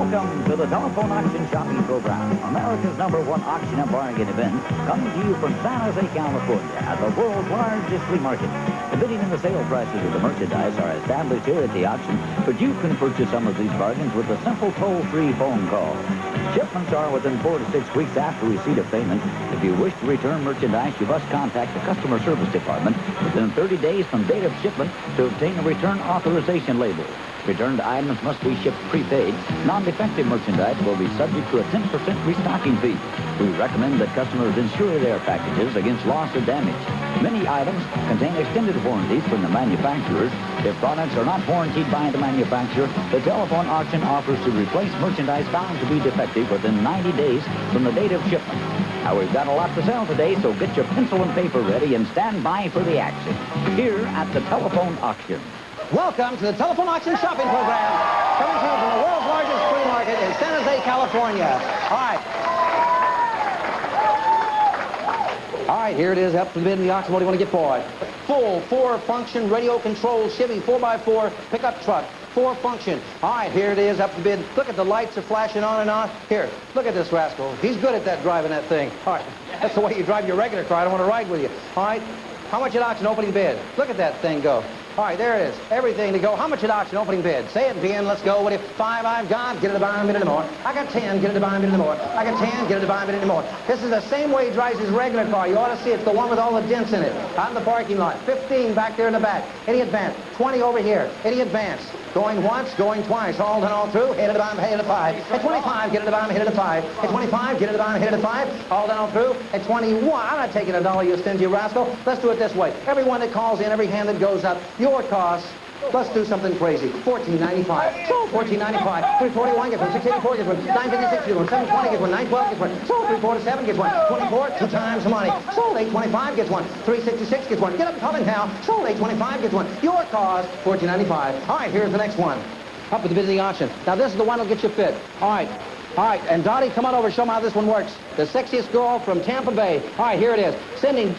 Welcome to the Telephone Auction Shopping Program, America's #1 auction and bargain event, coming to you from San Jose, California, at the world's largest flea market. The bidding and the sale prices of the merchandise are established here at the auction, but you can purchase some of these bargains with a simple toll-free phone call. Shipments are within 4 to 6 weeks after receipt of payment. If you wish to return merchandise, you must contact the customer service department within 30 days from date of shipment to obtain a return authorization label. Returned items must be shipped prepaid. Non-defective merchandise will be subject to a 10% restocking fee. We recommend that customers insure their packages against loss or damage. Many items contain extended warranties from the manufacturers. If products are not warranted by the manufacturer, the telephone auction offers to replace merchandise found to be defective within 90 days from the date of shipment. Now, we've got a lot to sell today, so get your pencil and paper ready and stand by for the action here at the telephone auction. Welcome to the Telephone Auction Shopping Program, coming to you from the world's largest flea market in San Jose, California. All right, here it is, up to the bid in the auction. What do you want to get for it? Full 4-function radio-controlled Chevy 4x4 pickup truck. 4-function. All right, here it is, up to bid. Look at the lights are flashing on and on. Here, look at this rascal. He's good at that, driving that thing. All right, that's the way you drive your regular car. I don't want to ride with you. All right, how much at auction opening bid? Look at that thing go. All right, there it is. Everything to go. How much at auction opening bid? Say it, Ben. Let's go. What do you? 5 I've got. Get it to buy a minute more. I got 10. Get it to buy a minute more. I got 10. Get it to buy a minute more. This is the same way he drives his regular car. You ought to see it. It's the one with all the dents in it. Out in the parking lot. 15 back there in the back. Any advance. 20 over here. Any advance. Going once, going twice. All done, all through. Hit it to buy him, hit it to 5. At 25, get it to buy him, hit it to 5. At 25, get it to buy him, hit it to 5. All done, all through. At 21, I'm not taking $1, you stingy rascal. Let's do it this way. Everyone that calls in, every hand that goes up, your cost. Let's do something crazy. $14.95. Sold $14.95. $341 gets one. $684 gets one. $956 gets one. $720 gets one. $912 gets one. Sold $347 gets one. $24, 2 times the money. Sold $825 gets one. $366 gets one. Get up and call in now. Sold $825 gets one. Your cause, $14.95. All right, here's the next one. Up at the bid of the auction. Now this is the one that'll get you fit. All right. All right, and Dottie, come on over, show them how this one works. The sexiest girl from Tampa Bay. All right, here it is. Spending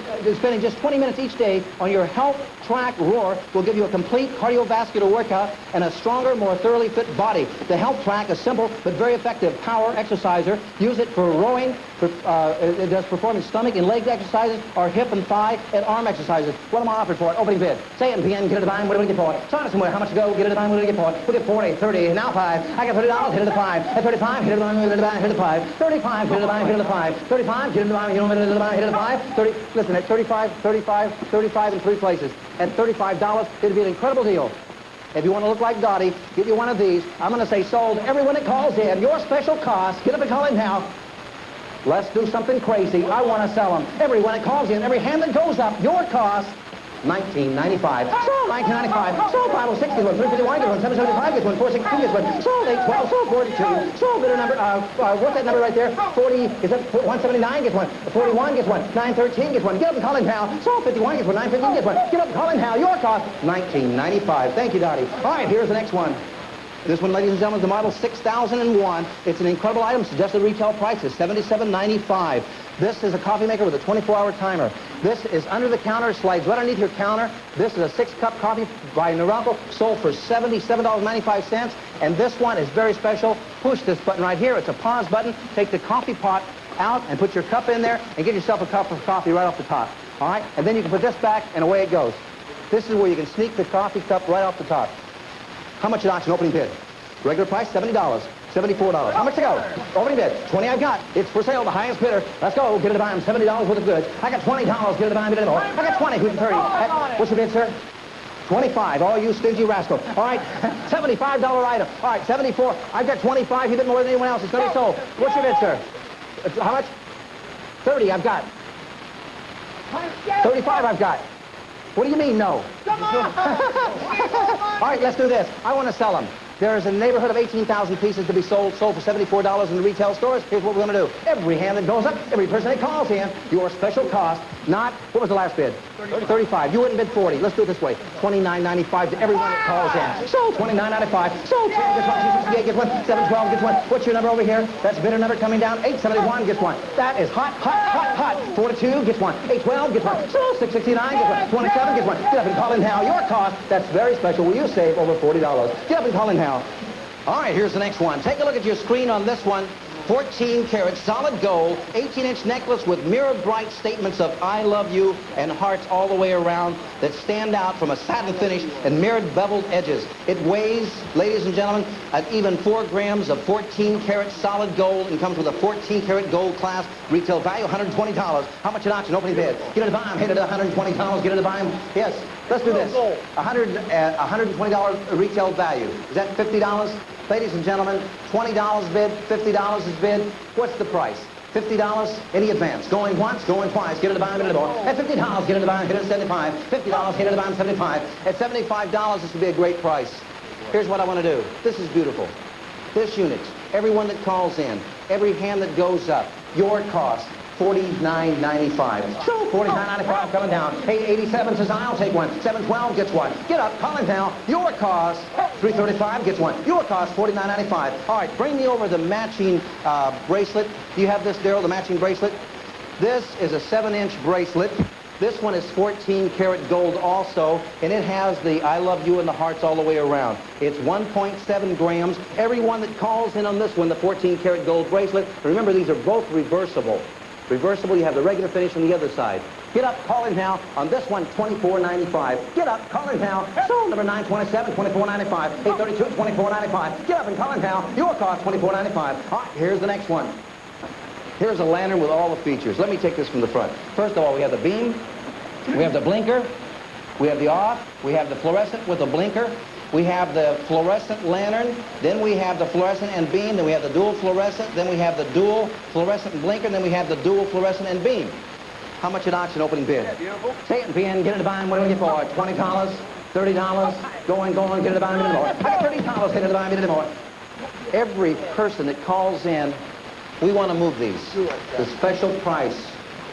just 20 minutes each day on your Health Track Roar will give you a complete cardiovascular workout and a stronger, more thoroughly fit body. The Health Track is simple but very effective power exerciser. Use it for rowing. It does performance stomach and leg exercises, or hip and thigh and arm exercises. What am I offered for it? Opening bid. Say it in PN, get it to buy. What do we get for it? Sign it somewhere. How much to go? Get it to buy. What do we get for it? We'll get 40, 30, now 5. I got $30, hit it to 5. At 35, hit it to buy, hit it to buy, hit it to 5. 35, hit it to buy, hit it to 5. 35, hit it to buy, you know, hit it to buy, hit it to 5. 30, listen, at 35, 35, 35 in 3 places. At $35, it'd be an incredible deal. If you want to look like Dottie, get you one of these. I'm going to say sold. Everyone that calls in, your special cost. Get up and call in now. Let's do something crazy. I want to sell them. Everyone that calls in, every hand that goes up, your cost, $19.95. Sold $19.95. Sold $506 gets one. $351 gets one. $775 gets one. $462 gets one. Sold $812. Sold $42. Sold bidder number. What's that number right there? 40. Is that 179 gets one? 41 gets one. 913 gets one. Get up and call in now. Sold 51 gets one. 915 gets one. Get up and call in now. Your cost $19.95. Thank you, Dottie. All right, here's the next one. This one, ladies and gentlemen, is the model 6001. It's an incredible item. Suggested retail price is $77.95. This is a coffee maker with a 24-hour timer. This is under the counter, slides right underneath your counter. This is a 6-cup coffee by Norelco, sold for $77.95. And this one is very special. Push this button right here. It's a pause button. Take the coffee pot out and put your cup in there and get yourself a cup of coffee right off the top. All right? And then you can put this back and away it goes. This is where you can sneak the coffee cup right off the top. How much at auction opening bid? Regular price, $70. $74. How much to go? Opening bid. 20 I've got. It's for sale. The highest bidder. Let's go. Get it to buy him. $70 worth of goods. I got $20. Get it to buy him. Bid it more. I got 20. Who's 30? What's your bid, sir? 25. All you stingy rascal. All right. $75 item. All right. 74. I've got 25. You bid more than anyone else. It's going to be sold. What's your bid, sir? How much? 30 I've got. 35 I've got. What do you mean, no? Come on! All right, let's do this. I want to sell them. There's a neighborhood of 18,000 pieces to be sold for $74 in the retail stores. Here's what we're going to do. Every hand that goes up, every person that calls in, your special cost, not, what was the last bid? 35. You wouldn't bid 40. Let's do it this way. $29.95 to everyone that calls in. Sold $29.95. Sold 10 gets one, 268 gets one, 712 gets one. What's your number over here? That's bidder number coming down. 871 gets one. That is hot, hot, hot, hot. 42 gets one. 812 gets one. Sold 669 gets one. 27 gets one. Get up and call in now. Your cost, that's very special. Will you save over $40? Get up and call in now. All right, here's the next one. Take a look at your screen on this one. 14 karat solid gold, 18-inch necklace with mirror bright statements of I love you and hearts all the way around that stand out from a satin finish and mirrored beveled edges. It weighs, ladies and gentlemen, at even 4 grams of 14 karat solid gold and comes with a 14 karat gold class. Retail value $120. How much at auction? Opening bid. Get it a dime. Hit it at $120. Get it a dime. Yes. Let's do this. $120 retail value. Is that $50? Ladies and gentlemen, $20 bid, $50 is bid. What's the price? $50, any advance. Going once, going twice. Get it a dime, get it a more. At $50, get it a dime, hit it at $75. $50, hit it a dime, $75. At $75, this would be a great price. Here's what I want to do. This is beautiful. This unit, everyone that calls in, every hand that goes up, your cost, $49.95. So $49.95 coming down. 887 says I'll take one. 712 gets one. Get up, call him now. Your cost $335 gets one. Your cost $49.95. All right, bring me over the matching bracelet. Do you have this, Daryl? The matching bracelet. This is a 7-inch bracelet. This one is 14 karat gold also, and it has the I love you and the hearts all the way around. It's 1.7 grams. Everyone that calls in on this one, the 14 karat gold bracelet, remember these are both reversible. Reversible, you have the regular finish on the other side. Get up, call him now. On this one, $24.95. Get up, call him now. Sold number 927, $24.95. 832, $24.95. Get up and call him now. Your cost, $24.95. All right, here's the next one. Here's a lantern with all the features. Let me take this from the front. First of all, we have the beam. We have the blinker. We have the off. We have the fluorescent with the blinker. We have the fluorescent lantern, then we have the fluorescent and beam, then we have the dual fluorescent, then we have the dual fluorescent and blinker, then we have the dual fluorescent and beam. How much at auction opening bid? Yeah, beautiful. Say it, PN, get it a buying, what do we get for it? $20, $30, going, get it a buying, get it more. I got $30, get it a buying, get it more. Every person that calls in, we want to move these. The special price,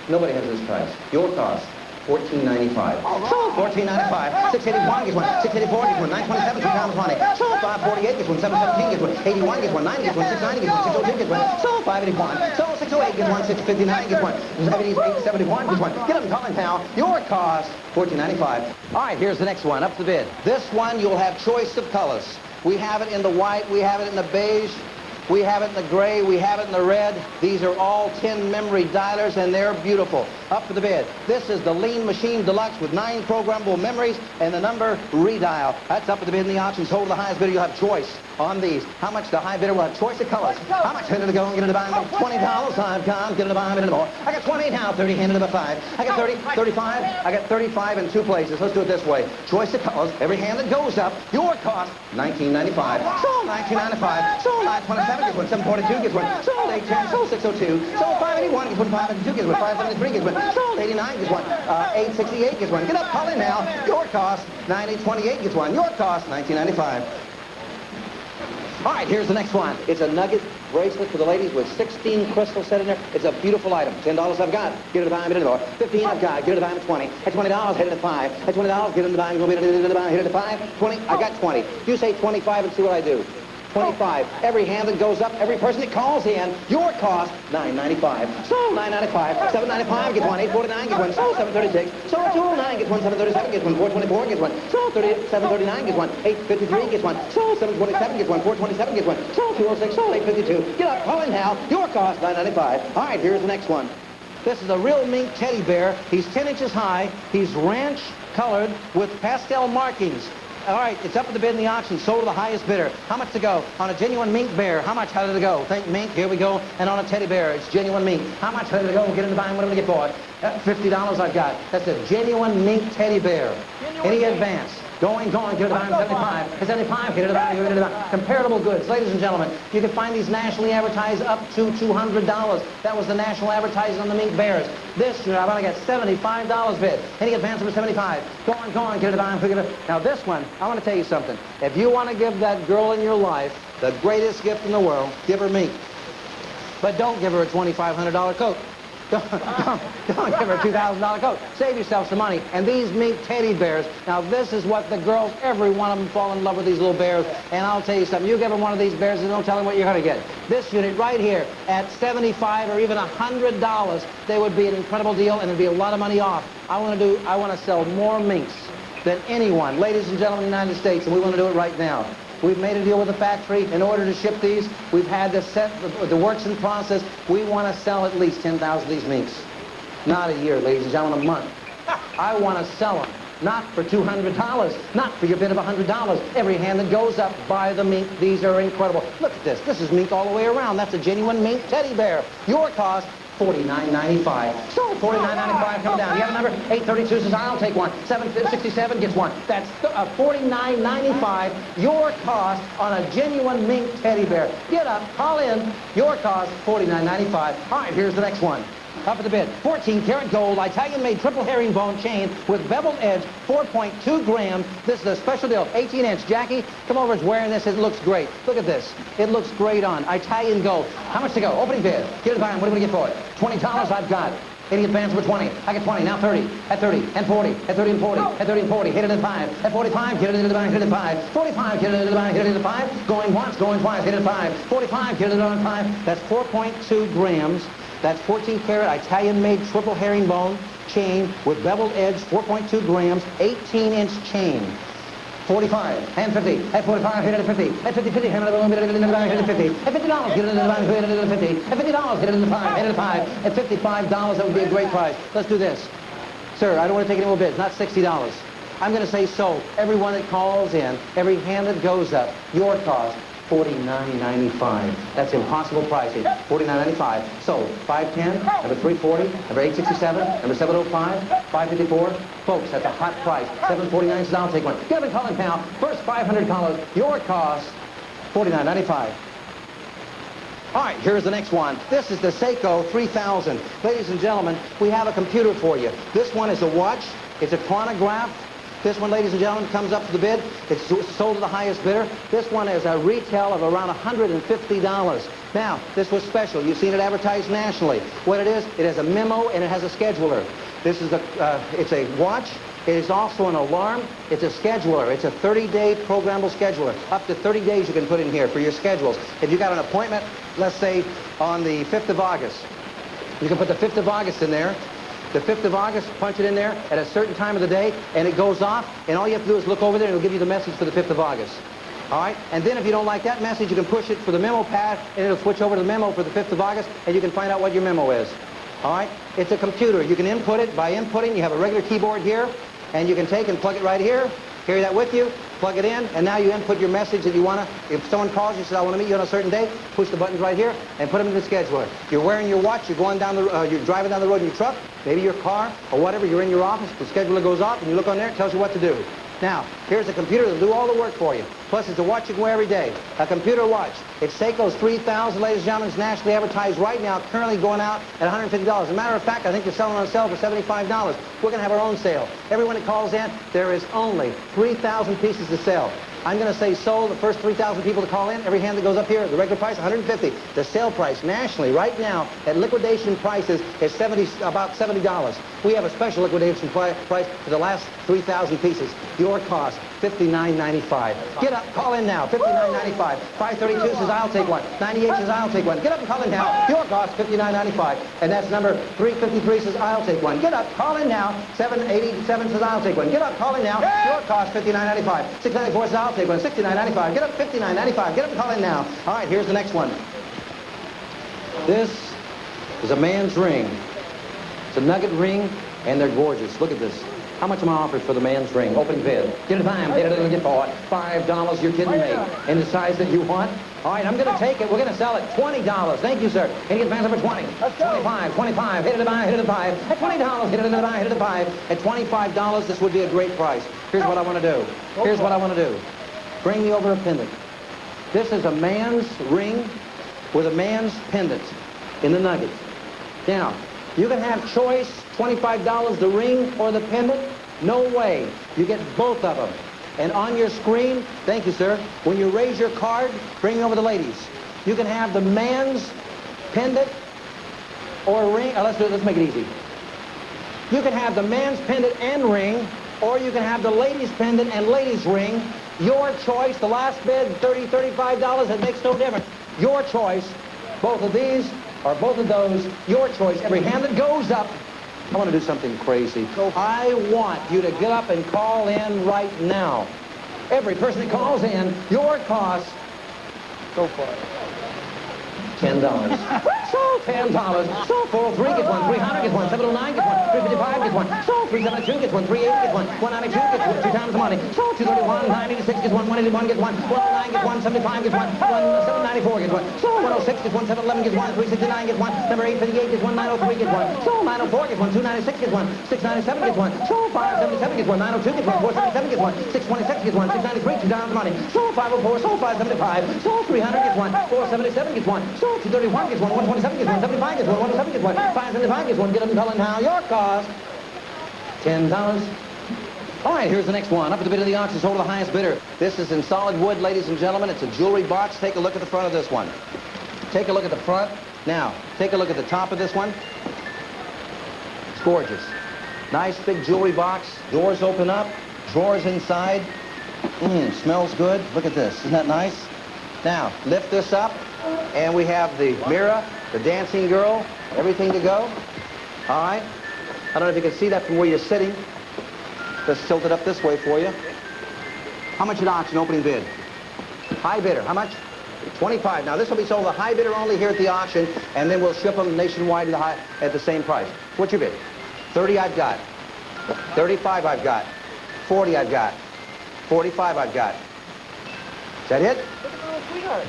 nobody has this price. Your cost. $14.95. Sold $14.95. 681 gets one. 684 gets one. 927 $2.20. Sold 548 gets one. 717 gets one. 81 gets one. 90 gets one. 690 gets one. 602 gets one. Sold 581. Sold 608 gets one. 659 gets one. 871 gets one. Get up and call in now. Your cost $14.95. All right, here's the next one. Up to the bid. This one you'll have choice of colors. We have it in the white. We have it in the beige. We have it in the gray, we have it in the red. These are all 10 memory dialers, and they're beautiful. Up for the bid. This is the Lean Machine Deluxe with 9 programmable memories and the number redial. That's up for the bid in the auction. Sold to the highest bidder. You'll have choice on these. How much the high bidder will have choice of colors. How much handed to go and get it a buy? $20. I've gone. Get it a buy, get it more. I got 20 now. 30 handed to 5. I got 30, 35. I got 35 in 2 places. Let's do it this way. Choice of colors. Every hand that goes up. Your cost $19.95. Sold $19.95. Sold $927 gets one. 742 gets one. Sold 810. Sold 602. Sold 581 gets one. 552 gets one. 573 gets one. Sold 89 gets one. 868 gets one. Get up, call in now. Your cost $928 gets one. Your cost $19.95. All right, here's the next one. It's a nugget bracelet for the ladies with 16 crystals set in there. It's a beautiful item. $10 I've got. Get it a dime, get it a more. 15 I've got. Get it a dime at 20. At $20, hit it at 5. At $20, get it a dime, go hit it at 5. Hit it at 5. 20. I got 20. You say 25 and see what I do. 25. Every hand that goes up, every person that calls in, your cost $9.95. Sold $9.95. $7.95 gets one. $8.49 gets one. Sold $7.36. Sold $2.09 gets one. $7.37 gets one. $4.24 gets one. Sold $7.39 gets one. $8.53 gets one. Sold $7.27 gets one. $4.27 gets one. Sold $2.06. Sold $8.52. Get up, call in now. Your cost $9.95. All right, here's the next one. This is a real mink teddy bear. He's 10 inches high. He's ranch colored with pastel markings. All right, it's up at the bid in the auction. Sold to the highest bidder. How much to go? On a genuine mink bear, how much? How did it go? Think mink, here we go. And on a teddy bear, it's genuine mink. How much? How did it go? Get in the buying, what am I going to get for it? $50 I've got. That's a genuine mink teddy bear. Any advance? Going, get it about 75. At 75, get it about, get it about. Comparable goods. Ladies and gentlemen, you can find these nationally advertised up to $200. That was the national advertising on the mink bears. This year, I've only got $75 bid. Any advance over 75. Go on, get it about. Now this one, I want to tell you something. If you want to give that girl in your life the greatest gift in the world, give her mink. But don't give her a $2,500 coat. Don't give her a $2,000 coat. Save yourself some money. And these mink teddy bears, now this is what the girls, every one of them fall in love with these little bears. And I'll tell you something, you give them one of these bears and don't tell them what you're going to get. This unit right here at $75 or even $100, they would be an incredible deal and it'd be a lot of money off. I want to sell more minks than anyone, ladies and gentlemen of the United States, and we want to do it right now. We've made a deal with the factory in order to ship these. We've had the works in process. We want to sell at least 10,000 of these minks. Not a year, ladies and gentlemen, a month. I want to sell them. Not for $200, not for your bid of $100. Every hand that goes up, buy the mink. These are incredible. Look at this. This is mink all the way around. That's a genuine mink teddy bear. Your cost, $49.95. So $49.95 coming down. You have a number? 832 says, I'll take one. 767 gets one. That's $49.95. Your cost on a genuine mink teddy bear. Get up, call in. Your cost, $49.95. All right, here's the next one. Up at the bid, 14-karat gold, Italian-made triple herringbone chain with beveled edge, 4.2 grams. This is a special deal, 18-inch. Jackie, come over, is wearing this. It looks great. Look at this. It looks great on. Italian gold. How much to go? Opening bid. Get it by him. What do we get for it? $20 I've got. Any advance for 20? I get 20. Now 30. At 30. And 40. At 30 and 40. At 30 and 40. Hit it at 5. At 45. Hit it at the bank. Hit it at 5. 45. Hit it at the bank. Hit it at 5. Going once. Going twice. Hit it at 5. 45. Hit it at 5. That's 4.2 grams. That's 14-karat Italian-made triple herringbone chain with beveled edge, 4.2 grams, 18-inch chain. 45 and 50. At 45, hit it at 50. At 50, 50, hit it at 50. At $50, hit it at 50. At $50, hit it at 5. Hit it at 5. At $55, that would be a great price. Let's do this. Sir, I don't want to take any more bids. Not $60. I'm going to say sold. Everyone that calls in, every hand that goes up, your cost, $49.95. That's impossible pricing. $49.95. Sold. 510, number 340, number 867, number 705, 554. Folks, that's a hot price. 749 says I'll take one. Get up and call in now. First 500 callers. Your cost, $49.95. All right, here's the next one. This is the Seiko 3000. Ladies and gentlemen, we have a computer for you. This one is a watch. It's a chronograph. This one, ladies and gentlemen, comes up to the bid. It's sold to the highest bidder. This one is a retail of around $150. Now, this was special. You've seen it advertised nationally. What it has a memo and it has a scheduler. This is it's a watch. It is also an alarm. It's a scheduler. It's a 30-day programmable scheduler. Up to 30 days you can put in here for your schedules. If you got an appointment, let's say on the 5th of August, you can put the 5th of August in there. The 5th of August, punch it in there at a certain time of the day, and it goes off, and all you have to do is look over there, and it'll give you the message for the 5th of August. All right? And then if you don't like that message, you can push it for the memo pad, and it'll switch over to the memo for the 5th of August, and you can find out what your memo is. All right? It's a computer. You can input it. By inputting, you have a regular keyboard here, and you can take and plug it right here, carry that with you, plug it in, and now you input your message that you want to. If someone calls you, says, I want to meet you on a certain day, push the buttons right here and put them in the scheduler. You're wearing your watch, you're going down you're driving down the road in your truck, maybe your car, or whatever, you're in your office, the scheduler goes off, and you look on there, it tells you what to do. Now, here's a computer that'll do all the work for you. Plus, it's a watch you can wear every day. A computer watch. It's Seiko's 3000, ladies and gentlemen. It's nationally advertised right now, currently going out at $150. As a matter of fact, I think they're selling on sale for $75. We're going to have our own sale. Everyone that calls in, there is only 3,000 pieces to sell. I'm going to say sold. The first 3,000 people to call in, every hand that goes up here, the regular price, $150. The sale price nationally right now at liquidation prices is about $70. We have a special liquidation price for the last 3,000 pieces. Your cost, $59.95. Get up, call in now, $59.95. 532 says I'll take one. 98 says I'll take one. Get up and call in now. Your cost, $59.95. And that's number 353 says I'll take one. Get up, call in now. 787 says I'll take one. Get up, call in now. Your cost, $59.95. 694 says I'll take one. $69.95. Get up, $59.95. Get up and call in now. All right, here's the next one. This is a man's ring. It's a nugget ring, and they're gorgeous. Look at this. How much am I offered for the man's ring? Opening bid. Get it time. Get it and get for it. $5. You're kidding me. In the size that you want. All right, I'm going to take it. We're going to sell it. $20. Thank you, sir. Can you advance over 20? 25. 25. Hit it at 5. Hit it at 5. At $20. Hit it at 5. Hit it at 5. At $25, this would be a great price. Here's what I want to do. Here's what I want to do. Bring me over a pendant. This is a man's ring with a man's pendant in the nugget. Now, you can have choice, $25 the ring or the pendant. No way. You get both of them. And on your screen, thank you, sir, when you raise your card, bring over the ladies. You can have the man's pendant or ring. Let's make it easy. You can have the man's pendant and ring, or you can have the ladies' pendant and ladies' ring. Your choice. The last bid, $30, $35. It makes no difference. Your choice. Both of these or both of those. Your choice. Every hand that goes up. I want to do something crazy. I want you to get up and call in right now. Every person that calls in, your cost, Go for it. $10. Sold $10. Sold 403 gets one. 300 gets one. 709 gets one. 355 gets one. Sold 372 gets one. 380 gets one. 192 gets one. 2 times the money. Sold 231. 986 gets one. 181 gets one. 109 gets one. 75 gets one. 794 gets one. Sold 106 gets one. 711 gets one. 369 gets one. Number 858 gets one. 903 gets one. Sold 904 gets one. 296 gets one. 697 gets one. Sold 577 gets one. 902 gets one. 477 gets one. 626 gets one. 693 2 times the money. Sold 504. Sold 575. Sold 300 gets one. 477 gets one. Sold 231 gets one. 127 gets one. 75 gets one. 107 gets one. 575 gets one. Get them calling now. Your cost $10. All right, here's the next one. Up at the bid of the auction, sold to the highest bidder. This is in solid wood, ladies and gentlemen. It's a jewelry box. Take a look at the front of this one. Take a look at the front. Now, take a look at the top of this one. It's gorgeous. Nice big jewelry box. Doors open up. Drawers inside. Smells good. Look at this. Isn't that nice? Now, lift this up, and we have the mirror, the dancing girl, everything to go. All right? I don't know if you can see that from where you're sitting. Just tilt it up this way for you. How much at auction, opening bid? High bidder, how much? 25. Now, this will be sold to high bidder only here at the auction, and then we'll ship them nationwide at the same price. What's your bid? 30 I've got. 35 I've got. 40 I've got. 45 I've got. Is that it? Look at the little sweetheart.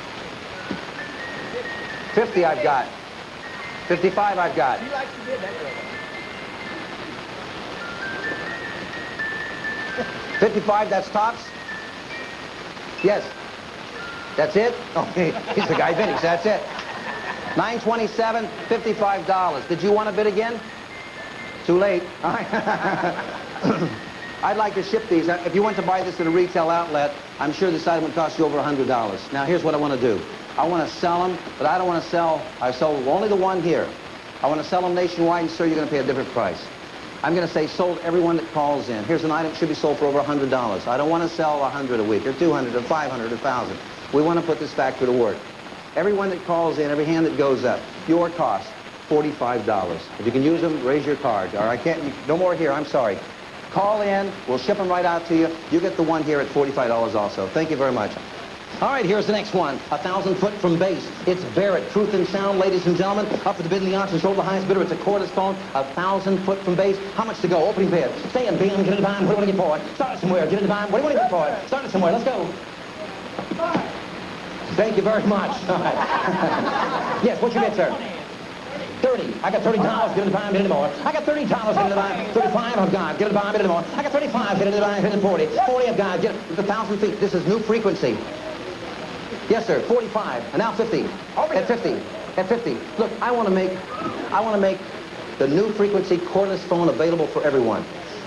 50 I've got. 55 I've got. He likes to bid that girl. 55, that's tops? Yes. That's it? Oh, he's the guy bidding, so that's it. 927, $55. Did you want to bid again? Too late. All right. I'd like to ship these. If you went to buy this at a retail outlet, I'm sure this item would cost you over $100. Now, here's what I want to do. I want to sell them, but I don't want to sell, I sold only the one here. I want to sell them nationwide, and sir, you're going to pay a different price. I'm going to say sold everyone that calls in. Here's an item that should be sold for over $100. I don't want to sell 100 a week, or 200, or 500, or 1,000. We want to put this factory to work. Everyone that calls in, every hand that goes up, your cost, $45. If you can use them, raise your card. Or I can't, no more here, I'm sorry. Call in, we'll ship them right out to you. You get the one here at $45 also. Thank you very much. All right, here's the next one. 1,000 foot from base. It's Barrett, Truth and Sound, ladies and gentlemen. Up for the bid in the auction, sold the highest bidder. It's a cordless phone. 1,000 foot from base. How much to go? Opening bid. Stay in, bam, get it dime. What do you want to get for it? Start it somewhere. Get it dime. What do you want to get for it? Start it somewhere. Let's go. Thank you very much. All right. Yes, what's your bid, sir? 30. I got $30. Get it a dime, get it more. I got $30. Get it a dime. 35 I've got. Get it a dime, get it more. I got 35. Get it a dime, get it 40. 40 I've got. Get it 1,000 feet. This is new frequency. Yes, sir. 45. And now 50. At 50. At 50. Look, I want to make the new frequency cordless phone available for everyone.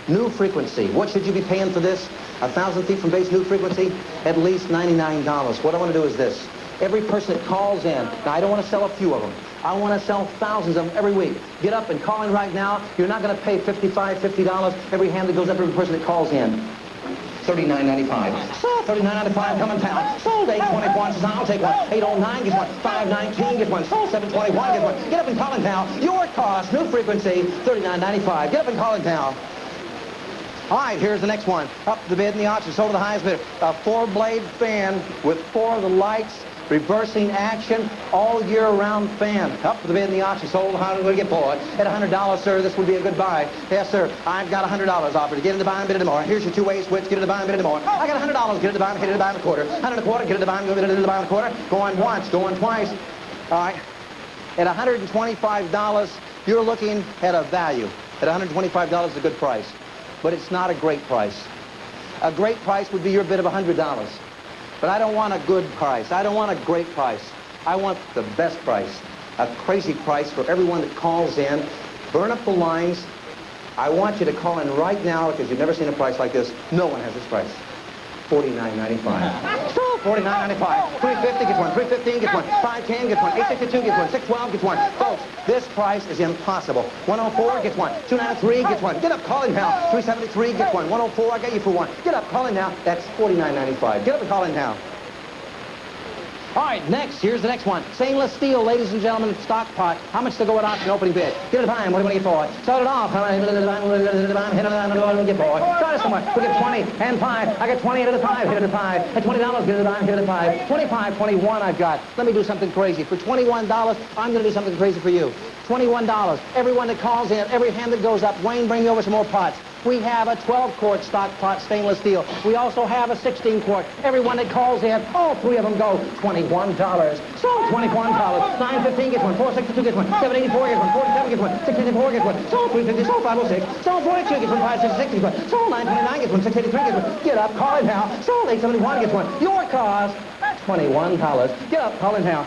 New frequency. What should you be paying for this? 1,000 feet from base, new frequency, at least $99. What I want to do is this. Every person that calls in, now I don't want to sell a few of them. I want to sell thousands of them every week. Get up and call in right now. You're not going to pay $55, $50 every hand that goes up, every person that calls in. $39.95. Sold $39.95, come in town. Sold 821, says I'll take one. 809 gets one. 519 gets one. Sold 721 gets one. Get up and call in town. Your cost, new frequency, $39.95. Get up and call in town. All right, here's the next one. Up the bid in the auction, sold to the highest bidder. A 4-blade fan with 4 of the lights, reversing action, all year-round fan. Up for the bid in the auction, sold to the highest bidder. Get for it. At $100, sir, this would be a good buy. Yes, sir, I've got $100 offered. Get in the buy and bid it more. Here's your two-way switch. Get in the buy and bid it more. I got $100. Get in the buy and hit it a buy and a quarter. 100 and a quarter. Get in the buy and bid it in the buy and a quarter. Going once, going twice. All right. At $125, you're looking at a value. At $125 is a good price. But it's not a great price. A great price would be your bid of $100. But I don't want a good price. I don't want a great price. I want the best price. A crazy price for everyone that calls in. Burn up the lines. I want you to call in right now because you've never seen a price like this. No one has this price. $49.95. Sold $49.95. 350 gets one. 315 gets one. 510 gets one. 862 gets one. 612 gets one. Folks, this price is impossible. 104 gets one. 293 gets one. Get up, call in now. 373 gets one. 104, I got you for one. Get up, call in now. That's $49.95. Get up and call in now. All right, next, here's the next one. Stainless steel, ladies and gentlemen, stock pot. How much to go at auction opening bid? Get it time. What do you want to get for it? Start it off. What do you want to get for it? Start it somewhere. We'll get 20 and 5. I got 20 at a 5. Hit it at 5. At $20, get it at 5. Hit it at 5. 25, 21 I've got. Let me do something crazy. For $21, I'm going to do something crazy for you. $21. Everyone that calls in, every hand that goes up, Wayne, bring me over some more pots. We have a 12-quart stock pot stainless steel. We also have a 16-quart. Everyone that calls in, all three of them go $21. Sold $21. 915 gets one. 462 gets one. 784 gets one. 47 gets one. 684 gets one. Sold 350. Sold 506. Sold 42 gets one. 566 gets one. Sold 929 gets one. 683 gets one. Get up, call it now. Sold 871 gets one. Your cost $21. Get up, call it now.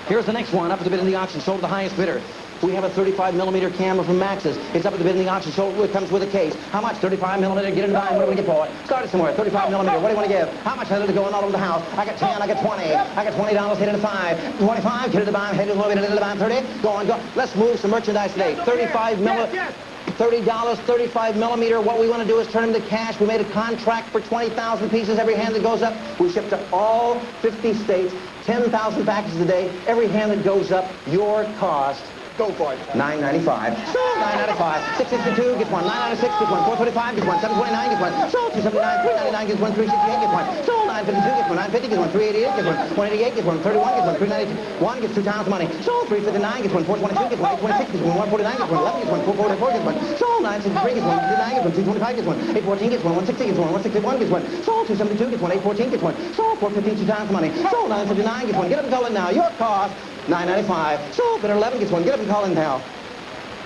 Here's the next one, up at the bid in the auction, sold to the highest bidder. We have a 35mm camera from Max's. It's up at the bid in the auction, sold, it comes with a case. How much? 35mm, get it in time, what do we get for it? Start it somewhere, 35mm, what do you want to give? How much has it going all over the house? I got 10, I got 20. I got $20, hit it at 5. 25, hit it at 5, hit it at 5, 30. Go on, go. Let's move some merchandise today. 35mm. $30, 35mm. What we want to do is turn them to cash. We made a contract for 20,000 pieces. Every hand that goes up, we ship to all 50 states, 10,000 packages a day. Every hand that goes up, your cost. Go for it. $9.95. Sold $9.95. 662 gets one. 996 gets one. 425 gets one. 729 gets one. Sold 279. 399 gets one. 368 gets one. Sold 952 gets one. 950 gets one. 388 gets one. 188 gets one. 31 gets one. 391 gets 2 times the money. Sold 359 gets one. 422 gets one. 826 gets one. 149 gets one. 11 gets one. 444 gets one. Sold 963 gets one. 9 gets one. 225 gets one. 814 gets one. 160 gets one. 161 gets one. Sold 272 gets one. 814 gets one. Sold 415 2 times the money. Sold 959 gets one. Get up and call it now. Your cost $9.95. Sold bidder 11 gets one. Get up and call in now.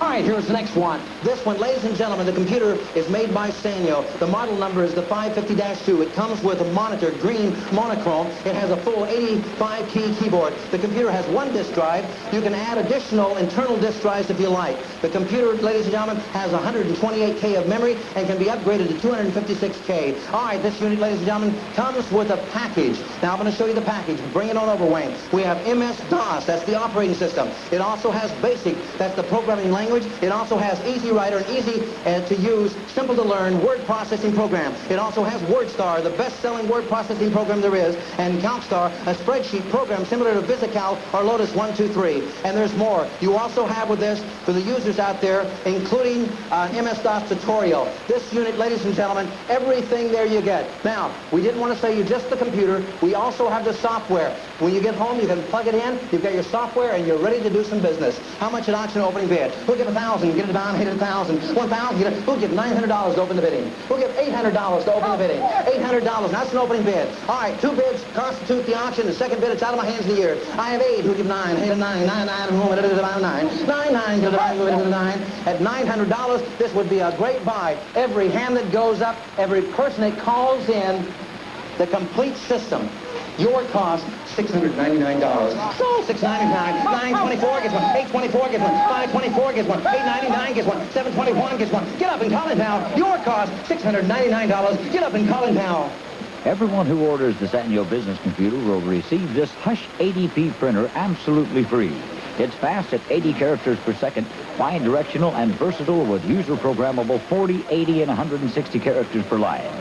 All right, here's the next one. This one, ladies and gentlemen, the computer is made by Sanyo. The model number is the 550-2. It comes with a monitor, green monochrome. It has a full 85-key keyboard. The computer has one disk drive. You can add additional internal disk drives if you like. The computer, ladies and gentlemen, has 128K of memory and can be upgraded to 256K. All right, this unit, ladies and gentlemen, comes with a package. Now, I'm going to show you the package. Bring it on over, Wayne. We have MS-DOS. That's the operating system. It also has BASIC. That's the programming language. It also has Easy Writer, an easy to use, simple to learn word processing program. It also has WordStar, the best-selling word processing program there is, and CalcStar, a spreadsheet program similar to VisiCalc or Lotus 123. And there's more. You also have with this, for the users out there, including an MS-DOS tutorial. This unit, ladies and gentlemen, everything there you get. Now, we didn't want to say you just the computer. We also have the software. When you get home, you can plug it in, you've got your software, and you're ready to do some business. How much at auction opening bid? We'll give 1,000, get it down, hit 1,000. 1,000, get it. We'll give $900 to open the bidding. We'll give $800 to open the bidding. $800, that's an opening bid. All right, 2 bids constitute the auction. The second bid, it's out of my hands in the year. I have 8, who'll give 9, hit 9, 9, 9, 9, 9, 9, at $900, this would be a great buy. Every hand that goes up, every person that calls in, the complete system. Your cost, $699. Sold $699. 924 gets one. 824 gets one. 524 gets one. 899 gets one. 721 gets one. Get up and call it now. Your cost, $699. Get up and call it now. Everyone who orders the Sanyo business computer will receive this Hush 80p printer absolutely free. It's fast at 80 characters per second, bi-directional and versatile with user-programmable 40, 80, and 160 characters per line.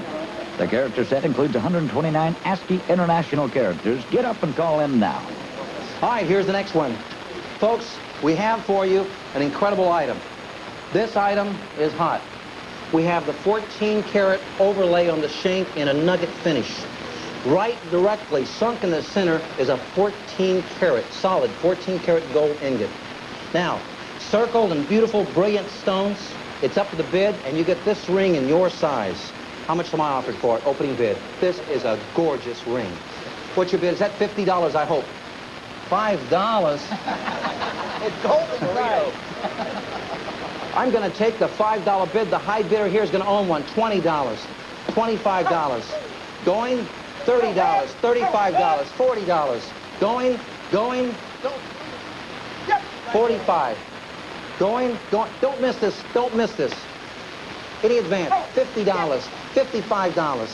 The character set includes 129 ASCII international characters. Get up and call in now. All right, here's the next one. Folks, we have for you an incredible item. This item is hot. We have the 14-karat overlay on the shank in a nugget finish. Right directly, sunk in the center, is a 14-karat, solid 14-karat gold ingot. Now, circled in beautiful, brilliant stones. It's up to the bid, and you get this ring in your size. How much am I offered for it? Opening bid. This is a gorgeous ring. What's your bid? Is that $50, I hope? $5? It's golden burrito. I'm going to take the $5 bid. The high bidder here is going to own one. $20. $25. Going? $30. $35. $40. Going? 45. Going? Don't miss this. Don't miss this. Any advance? $50. $55.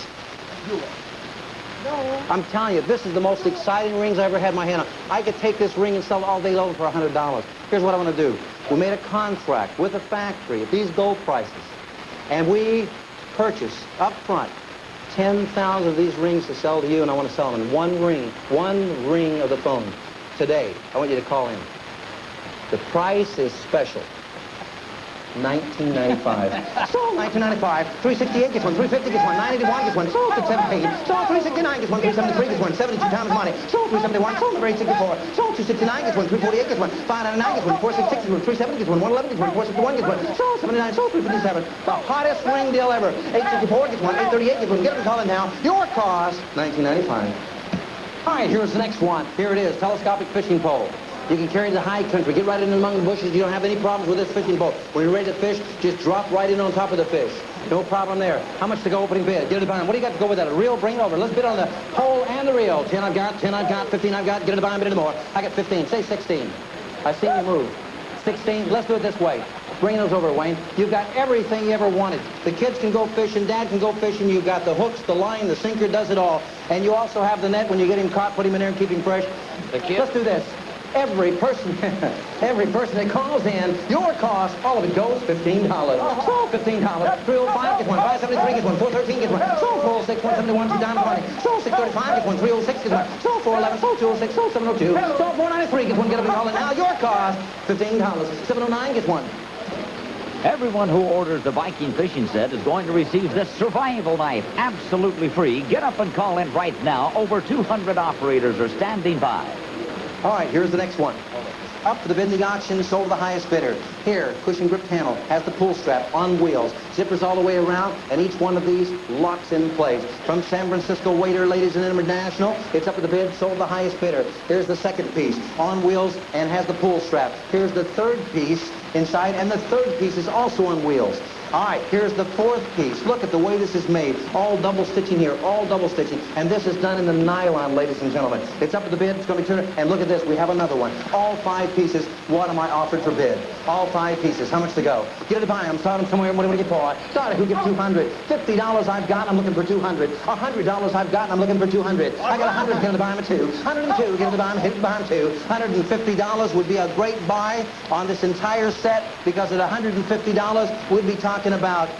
No. I'm telling you, this is the most exciting rings I ever had in my hand on. I could take this ring and sell it all day long for $100. Here's what I want to do. We made a contract with a factory at these gold prices, and we purchase up front 10,000 of these rings to sell to you, and I want to sell them in one ring of the phone today. I want you to call in. The price is special. $19.95. Sold $19.95. $368 gets one. $350 gets one. $981 gets one. Sold $617. Sold $369 gets one. $373 gets one. 72 times money. Sold $371. Sold number 864. Sold $269 gets one. $348 gets one. $599 gets one. $466 gets one. $370 gets one. $111 gets one. $461 gets one. Sold $79. Sold $357. The hottest ring deal ever. $864 gets one. $838 gets one. Get them calling now. Your cost $19.95. All right, here's the next one. Here it is. Telescopic fishing pole. You can carry it to the high country. Get right in among the bushes. You don't have any problems with this fishing pole. When you're ready to fish, just drop right in on top of the fish. No problem there. How much to go opening bid? Get it buying. What do you got to go with that? A reel? Bring it over. Let's bid on the pole and the reel. 10 I've got, 10 I've got, 15 I've got. Get it buying, bid it more. I got 15. Say 16. I seen you move. 16. Let's do it this way. Bring those over, Wayne. You've got everything you ever wanted. The kids can go fishing. Dad can go fishing. You've got the hooks, the line, the sinker, does it all. And you also have the net when you get him caught, put him in there and keep him fresh. The kids? Let's do this. Every person that calls in, your cost, all of it goes $15. Sold $15. 305 gets one. 573 gets one. 413 gets one. Sold 406. 171. 2 down 20. Sold 635 gets one. 306 gets one. Sold 411. Sold 206. Sold 702. Sold 493 gets one. Get up and call in now. Your cost $15. 709 gets one. Everyone who orders the Viking fishing set is going to receive this survival knife absolutely free. Get up and call in right now. Over 200 operators are standing by. All right, here's the next one. Up for the bid in the auction, sold the highest bidder. Here, cushion grip panel, has the pull strap on wheels, zippers all the way around, and each one of these locks in place. From San Francisco Waiter, ladies and international, it's up for the bid, sold the highest bidder. Here's the second piece, on wheels and has the pull strap. Here's the third piece inside, and the third piece is also on wheels. All right, here's the fourth piece. Look at the way this is made. All double stitching here, all double stitching. And this is done in the nylon, ladies and gentlemen. It's up to the bid. It's going to be turned. And look at this. We have another one. All 5 pieces. What am I offered for bid? All 5 pieces. How much to go? Get it to buy. I'm starting somewhere. What do you want to get for? Started. Who give $200? $50 I've got. I'm looking for $200. $100 I've got. I'm looking for $200. I got 100. Get it to buy him at 2. 102. Get it to buy him. Hit it to buy him 2. $150 would be a great buy on this entire set because at $150 we'd be talking about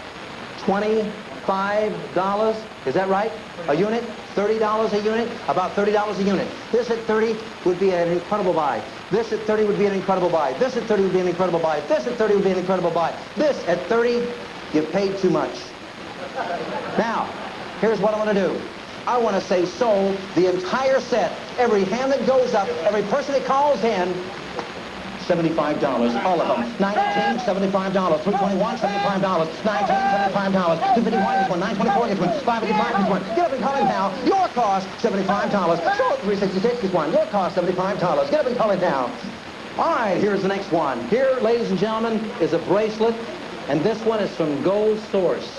$25, is that right? A unit? $30 a unit? About $30 a unit. This at 30 would be an incredible buy. This at 30 would be an incredible buy. This at 30 would be an incredible buy. This at 30 would be an incredible buy. This at 30, you paid too much. Now, here's what I want to do. I want to say sold the entire set. Every hand that goes up, every person that calls in, $75, all of them. 19, $75. 321, $75. 19, $75. 251 gets one. 924 gets one. 585 gets one. Get up and call it now. Your cost, $75. Sold 366 gets one. Your cost, $75. Get up and call it now. All right, here's the next one. Here, ladies and gentlemen, is a bracelet, and this one is from Gold Source.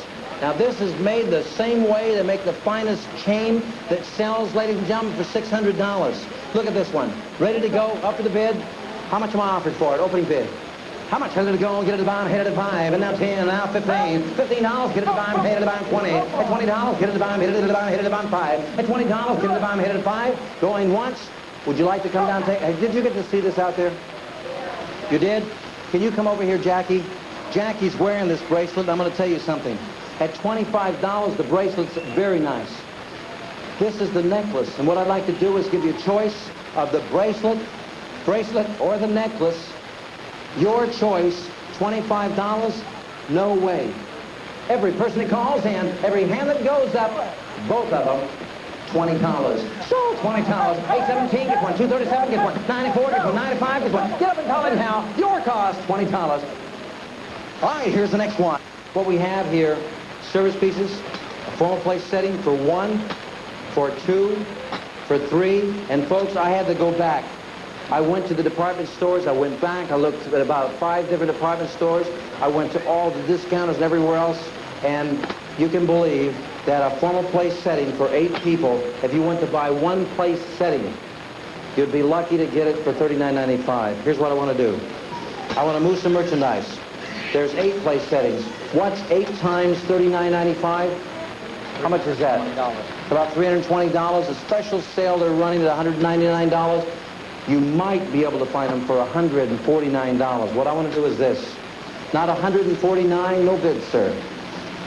Now, this is made the same way they make the finest chain that sells, ladies and gentlemen, for $600. Look at this one. Ready to go, up to the bid. How much am I offered for it? Opening bid. How much? Headed to go, get it to buy, headed to 5, and now 10, now 15. $15, get it to buy, headed to buy 20. At $20, get it to buy, headed to buy, headed to buy 5. At $20, get it to buy, headed to 5. Going once. Would you like to come down and take? Did you get to see this out there? You did? Can you come over here, Jackie? Jackie's wearing this bracelet. I'm going to tell you something. At $25, the bracelet's very nice. This is the necklace, and what I'd like to do is give you a choice of the bracelet or the necklace. Your choice, $25, no way. Every person that calls in, every hand that goes up, both of them, $20. So $20. 817 gets one, 237 gets one, 94 gets one, 95 gets one. Get up and call it now. Your cost, $20. All right, here's the next one. What we have here, service pieces, a formal place setting for 1, for 2, for 3, and folks, I had to go back. I went to the department stores. I went back. I looked at about 5 different department stores. I went to all the discounters and everywhere else. And you can believe that a formal place setting for 8 people, if you went to buy one place setting, you'd be lucky to get it for $39.95. Here's what I want to do. I want to move some merchandise. There's 8 place settings. What's 8 times $39.95? How much is that? About $320. A special sale they're running at $199. You might be able to find them for $149. What I want to do is this. Not $149, no bid, sir.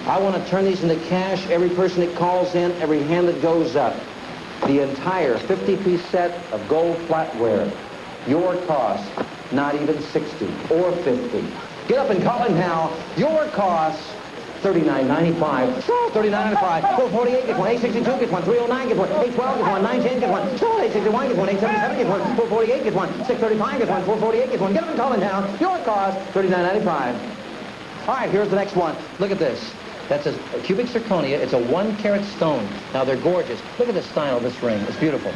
I want to turn these into cash. Every person that calls in, every hand that goes up. The entire 50-piece set of gold flatware. Your cost, not even 60 or 50. Get up and call in now. Your cost, $39.95. So $39.95. 448 gets one. 862 gets one. 309 gets one. 812 gets one. 910 gets one. So 861 gets one. 877 gets one. 448 gets one. 635 gets one. 448 gets one. Get up and call in now. Your cost, $39.95. All right, here's the next one. Look at this. That's a cubic zirconia. It's a 1-carat stone. Now, they're gorgeous. Look at the style of this ring. It's beautiful.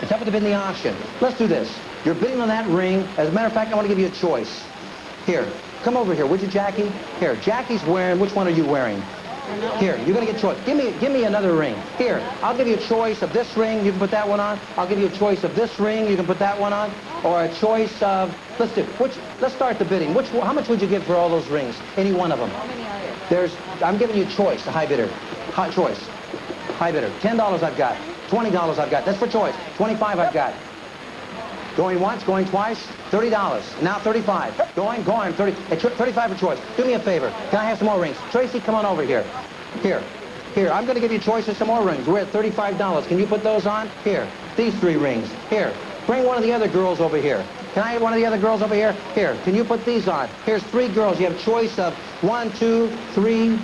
It's up at the bid in the auction. Let's do this. You're bidding on that ring. As a matter of fact, I want to give you a choice. Here, come over here, would you, Jackie? Here, Jackie's wearing, which one are you wearing? Here, you're going to get choice. Give me another ring. Here, I'll give you a choice of this ring. You can put that one on. I'll give you a choice of this ring. You can put that one on. Or a choice of, let's start the bidding. How much would you give for all those rings? Any one of them? How many are there? I'm giving you a choice, a high bidder. Hot choice. High bidder. $10 I've got. $20 I've got. That's for choice. $25 I've got. Going once, going twice, $30. Now $35. Going, 30. $35 for choice. Do me a favor. Can I have some more rings? Tracy, come on over here. Here. I'm going to give you a choice of some more rings. We're at $35. Can you put those on? Here. These 3 rings. Here. Bring one of the other girls over here. Can I have one of the other girls over here? Here. Can you put these on? Here's 3 girls. You have a choice of 1, 2, 3.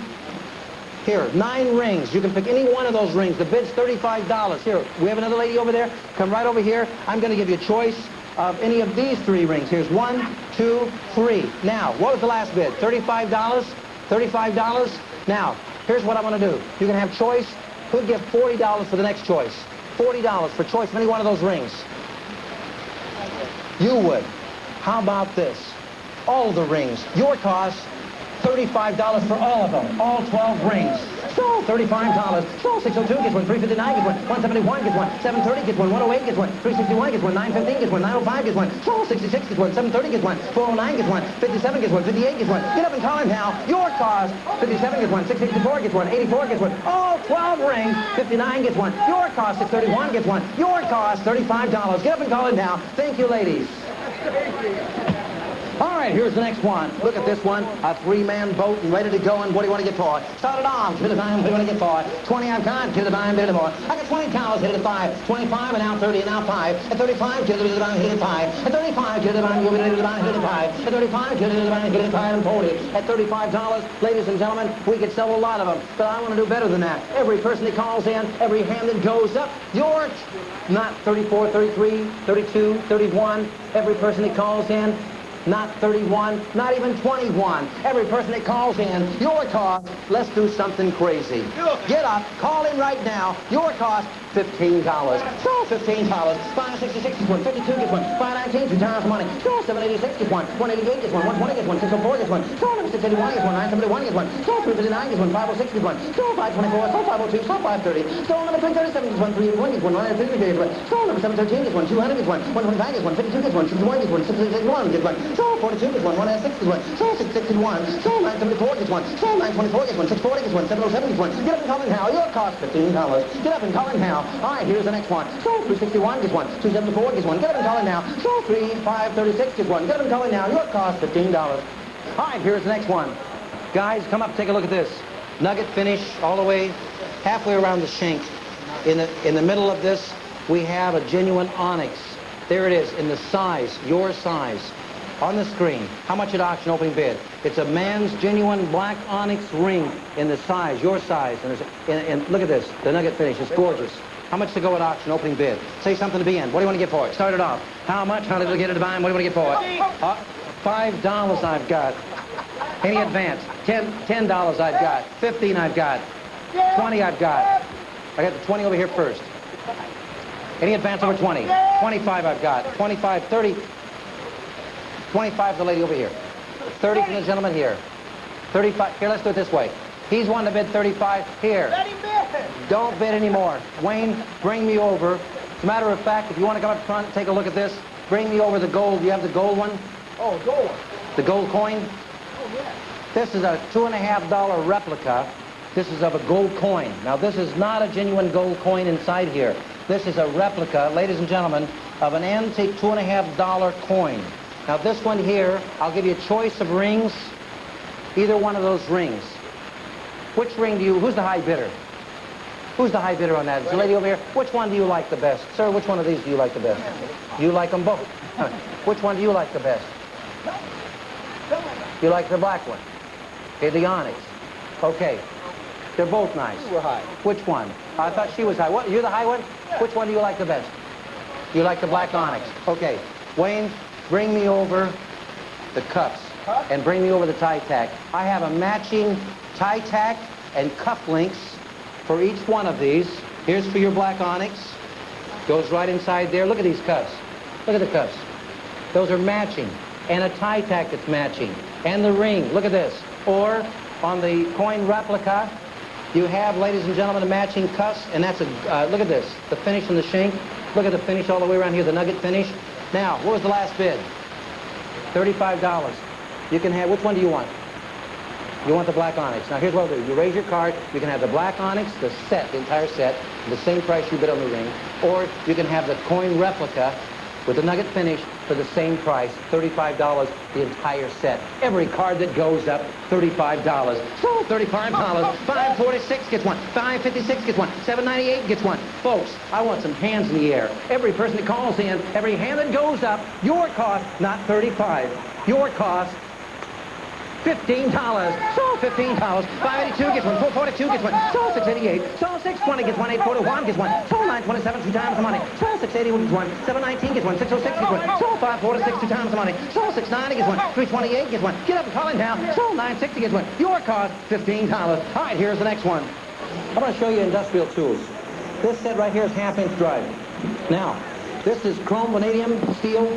Here, 9 rings. You can pick any one of those rings. The bid's $35. Here, we have another lady over there. Come right over here. I'm going to give you a choice of any of these 3 rings. Here's 1, 2, 3. Now, what was the last bid? $35? $35? Now, here's what I'm going to do. You can have choice. Who'd give $40 for the next choice? $40 for choice of any one of those rings. You would. How about this? All the rings. Your cost, $35 for all of them. All 12 rings. So $35. So 602 gets one. 359 gets one. 171 gets one. 730 gets one. 108 gets one. 361 gets one. 915 gets one. 905 gets one. So 66 gets one. 730 gets one. 409 gets one. 57 gets one. 58 gets one. Get up and call him now. Your cost. 57 gets one. 664 gets one. 84 gets one. All 12 rings. 59 gets one. Your cost. 631 gets one. Your cost. $35. Get up and call him now. Thank you, ladies. All right, here's the next one. Look at this one. A 3-man boat and ready to go. And what do you want to get for it? Start it off. Bid of time. What do you want to get for it? 20 I've got. Bid of time. Bid of more. I got 20 cows. Hit it at 5. 25 and now 30 and now 5. At 35, bid of time. Hit it at 5. At 35, bid of time. Hit it at 5. At 35, bid of time. Hit it at 5 and 40. At $35, ladies and gentlemen, we could sell a lot of them. But I want to do better than that. Every person that calls in, every hand that goes up, yours. Not 34, 33, 32, 31. Every person that calls in. Not 31, not even 21. Every person that calls in, your cost, let's do something crazy. Get up, call in right now. Your cost, $15. So $15. 566 gets one, 52 gets one, 519, 2 times money. So 786 gets one, 188 gets one, 120 gets one, 604 gets one. So 681 gets one, 971 gets one. So 359 gets one, 506 gets one. So 524, so 502, so 530. So number 337 gets one, 381 gets one, 150 gets one. So number 713 gets one, 200 gets one, 125 gets one, 52 gets one, 61 gets one, 661 gets one. So 42 gets one, 106 gets one. So 661. So 974 gets one. So 924 gets one, 640 gets one, 707 gets one. Get up and call in now. Your cost $15. Get up and call in now. All right, here's the next one. So 361 gets one. 274 gets one. Get up and call in now. So 3536 gets one. Get up and call in now. Your cost $15. All right, here's the next one. Guys, come up, take a look at this. Nugget finish all the way, halfway around the shank. In the middle of this, we have a genuine onyx. There it is, in the size, your size. On the screen, how much at auction opening bid? It's a man's genuine black onyx ring in the size, your size. And look at this, the nugget finish, it's gorgeous. How much to go at auction opening bid? Say something to be in. What do you want to get for it? Start it off. How much? How little get it to buy? What do you want to get for it? $5 I've got. Any advance? $10 I've got. 15 I've got. 20 I've got. I got the 20 over here first. Any advance over 20? 25 I've got. 25, 30. 25 the lady over here. 30 from the gentleman here. 35. Here, let's do it this way. He's wanting to bid 35. Here. Let him bid. Don't bid anymore. Wayne, bring me over. As a matter of fact, if you want to come up front and take a look at this, bring me over the gold. You have the gold one? Oh, gold. The gold coin? Oh, yeah. This is a $2.50 replica. This is of a gold coin. Now, this is not a genuine gold coin inside here. This is a replica, ladies and gentlemen, of an antique $2.50 coin. Now, this one here, I'll give you a choice of rings, either one of those rings. Which ring do you, who's the high bidder? Who's the high bidder on that? Is the lady over here? Which one do you like the best? Sir, which one of these do you like the best? You like them both. Which one do you like the best? You like the black one? Okay, the onyx. Okay. They're both nice. You were high. Which one? I thought she was high. What? You're the high one? Which one do you like the best? You like the black onyx. Okay. Wayne, bring me over the cuffs and bring me over the tie tack. I have a matching tie tack and cuff links for each one of these. Here's for your black onyx. Goes right inside there. Look at these cuffs. Look at the cuffs. Those are matching. And a tie tack that's matching. And the ring. Look at this. Or on the coin replica, you have, ladies and gentlemen, the matching cuffs. And that's a, look at this. The finish and the shank. Look at the finish all the way around here, the nugget finish. Now, what was the last bid? $35. You can have, which one do you want? You want the black onyx. Now here's what we'll do. You raise your card, you can have the black onyx, the set, the entire set, the same price you bid on the ring, or you can have the coin replica with the nugget finish for the same price, $35, the entire set. Every card that goes up, $35. So $35, $546 gets one, $556 gets one, $798 gets one. Folks, I want some hands in the air. Every person that calls in, every hand that goes up, your cost, not $35, your cost, $15. So $15. $582 gets one. $442 gets one. So $688. So $620 gets one. $841 gets one. So $927 two times the money. So $681 gets one. $719 gets one. $606 gets one. So $546 two times the money. So $690 gets one. $328 gets one. Get up and call him down. So $960 gets one. Your cost $15. All right, here's the next one. I'm going to show you industrial tools. This set right here is half-inch drive. Now, this is chrome, vanadium, steel.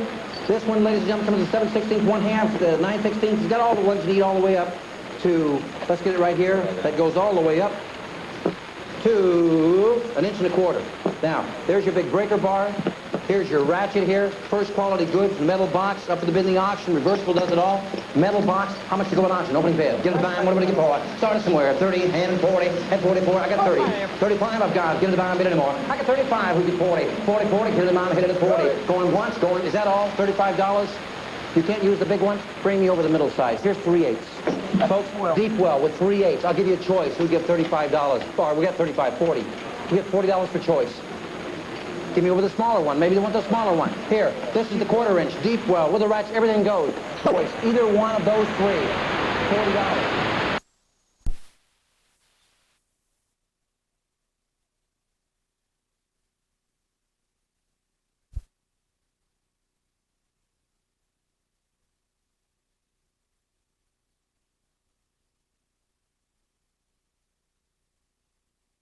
This one, ladies and gentlemen, comes in 7/16, 1/2, 9/16. It's got all the ones you need all the way up to, let's get it right here, that goes all the way up to 1.25 inches. Now, there's your big breaker bar. Here's your ratchet here. First quality goods, metal box, up for the bid in the auction. Reversible does it all. Metal box. How much to go in auction? Opening bid. Give it a dime. What am I going to get for it? Started somewhere. 30, and 40, and 44. I got 30. 35 I've got. Give it a dime. Bid anymore. I got 35. We get 40. 40, 40. Give it a dime. Hit it at 40. Going once. Going. Is that all? $35? You can't use the big one? Bring me over the middle size. Here's 3/8. Folks, deep well with 3/8. I'll give you a choice. We give $35. Or we got 35, 40. We get $40 for choice. Give me over the smaller one. Maybe they want the smaller one. Here, this is the 1/4 inch, deep well, with the ratchet, everything goes. Choice, either one of those three, $40.